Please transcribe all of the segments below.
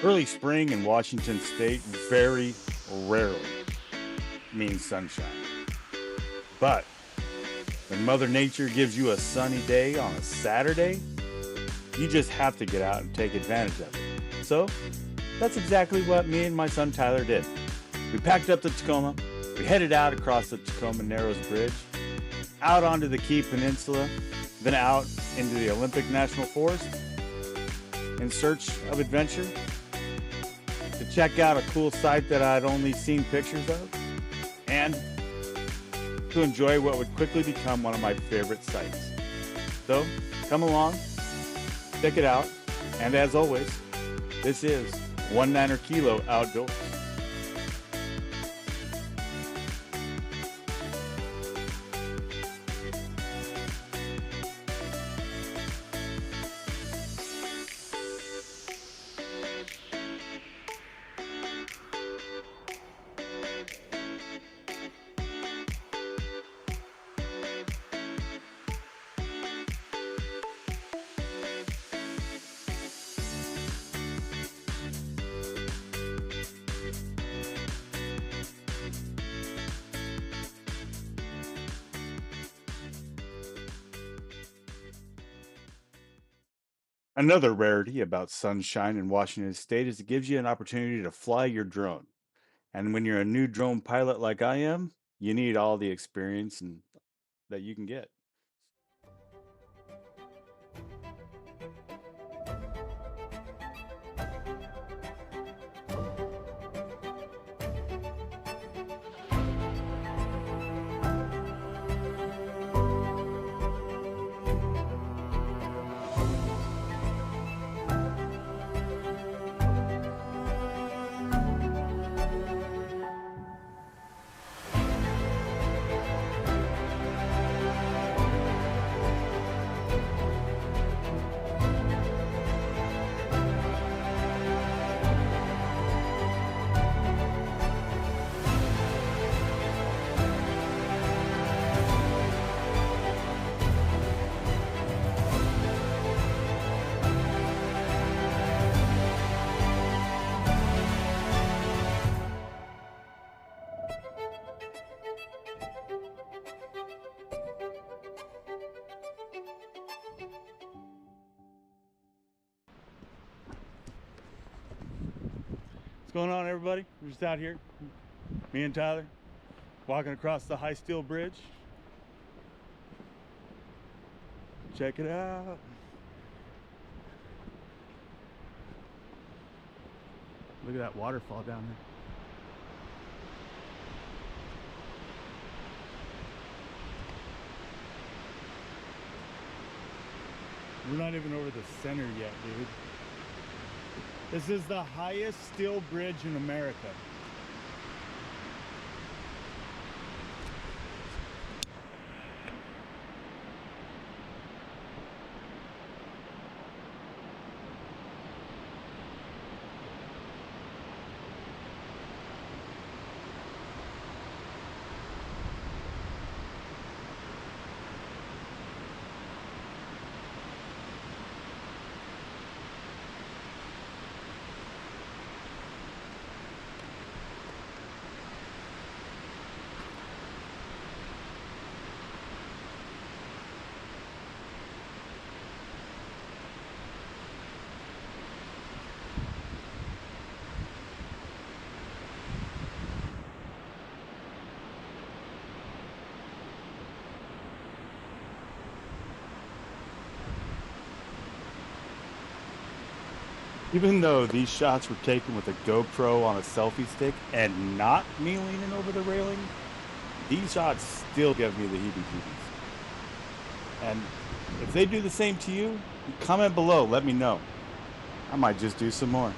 Early spring in Washington State very rarely means sunshine. But when Mother Nature gives you a sunny day on a Saturday, you just have to get out and take advantage of it. So that's exactly what me and my son Tyler did. We packed up the Tacoma, we headed out across the Tacoma Narrows Bridge, out onto the Key Peninsula, then out into the Olympic National Forest in search of adventure, to check out a cool site that I'd only seen pictures of, and to enjoy what would quickly become one of my favorite sites. So, come along, check it out, and as always, this is 1 Kilo Outdoors. Another rarity about sunshine in Washington State is it gives you an opportunity to fly your drone. And when you're a new drone pilot like I am, you need all the experience that you can get. What's going on, everybody? We're just out here, me and Tyler, walking across the high steel bridge. Check it out. Look at that waterfall down there. We're not even over the center yet, dude. This is the highest steel bridge in America. Even though these shots were taken with a GoPro on a selfie stick and not me leaning over the railing, these shots still give me the heebie-jeebies. And if they do the same to you, comment below, let me know. I might just do some more.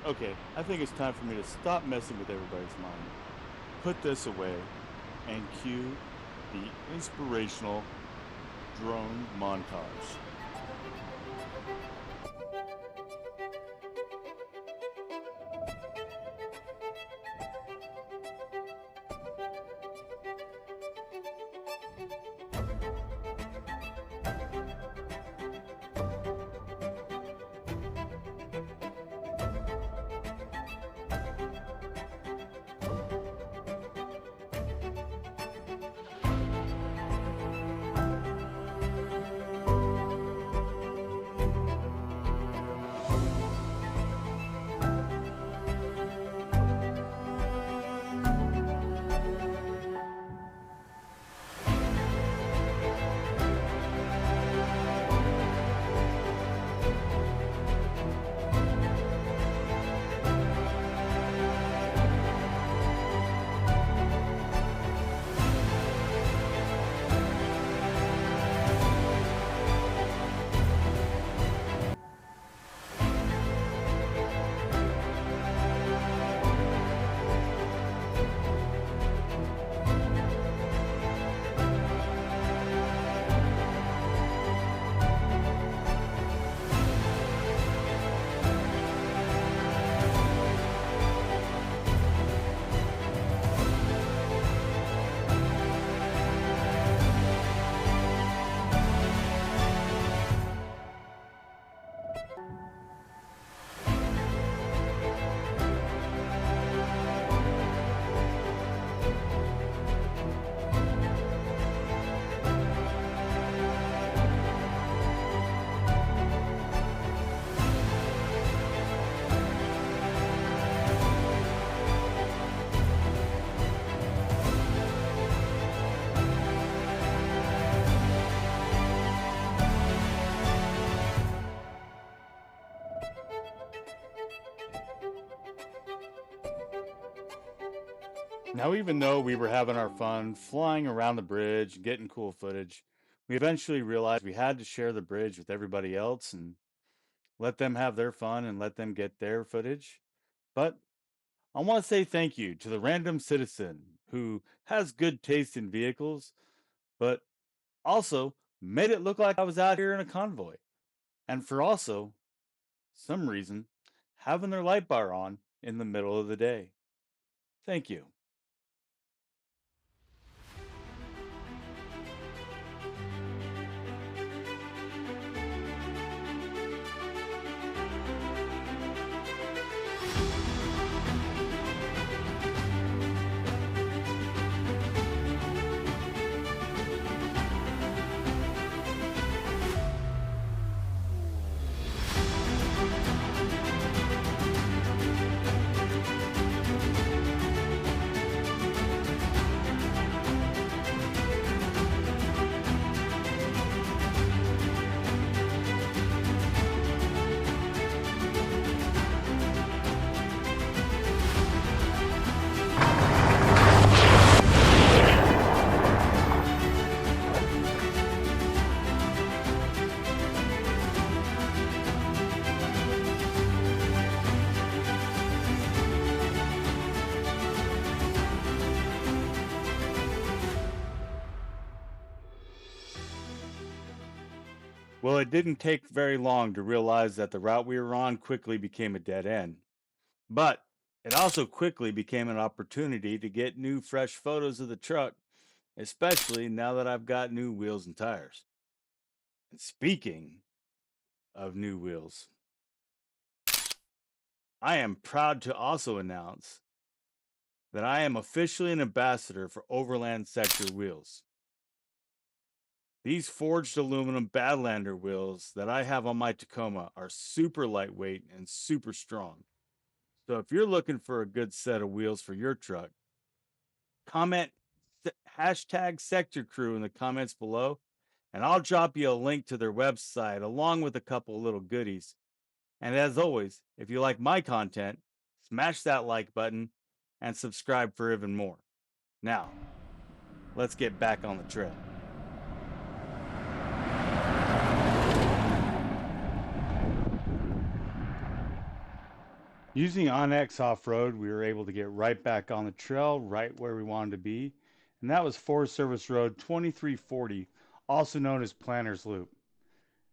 Okay, I think it's time for me to stop messing with everybody's mind, put this away, and cue the inspirational drone montage. Now, even though we were having our fun flying around the bridge and getting cool footage, we eventually realized we had to share the bridge with everybody else and let them have their fun and let them get their footage. But I want to say thank you to the random citizen who has good taste in vehicles, but also made it look like I was out here in a convoy. And for also, some reason, having their light bar on in the middle of the day. Thank you. Well, it didn't take very long to realize that the route we were on quickly became a dead end. But it also quickly became an opportunity to get new, fresh photos of the truck, especially now that I've got new wheels and tires. And speaking of new wheels, I am proud to also announce that I am officially an ambassador for Overland Sector wheels. These forged aluminum Badlander wheels that I have on my Tacoma are super lightweight and super strong. So if you're looking for a good set of wheels for your truck, comment hashtag Sector Crew in the comments below, and I'll drop you a link to their website along with a couple little goodies. And as always, if you like my content, smash that like button and subscribe for even more. Now, let's get back on the trail. Using OnX Off-Road, we were able to get right back on the trail, right where we wanted to be, and that was Forest Service Road 2340, also known as Planter's Loop.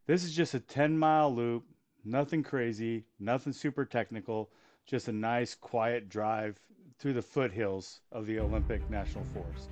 This is just a 10-mile loop, nothing crazy, nothing super technical, just a nice quiet drive through the foothills of the Olympic National Forest.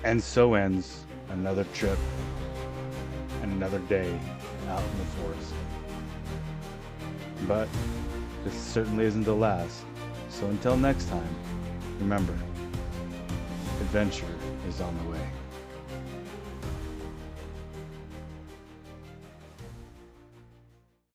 And so ends another trip and another day out in the forest. But this certainly isn't the last. So until next time, remember, adventure is on the way.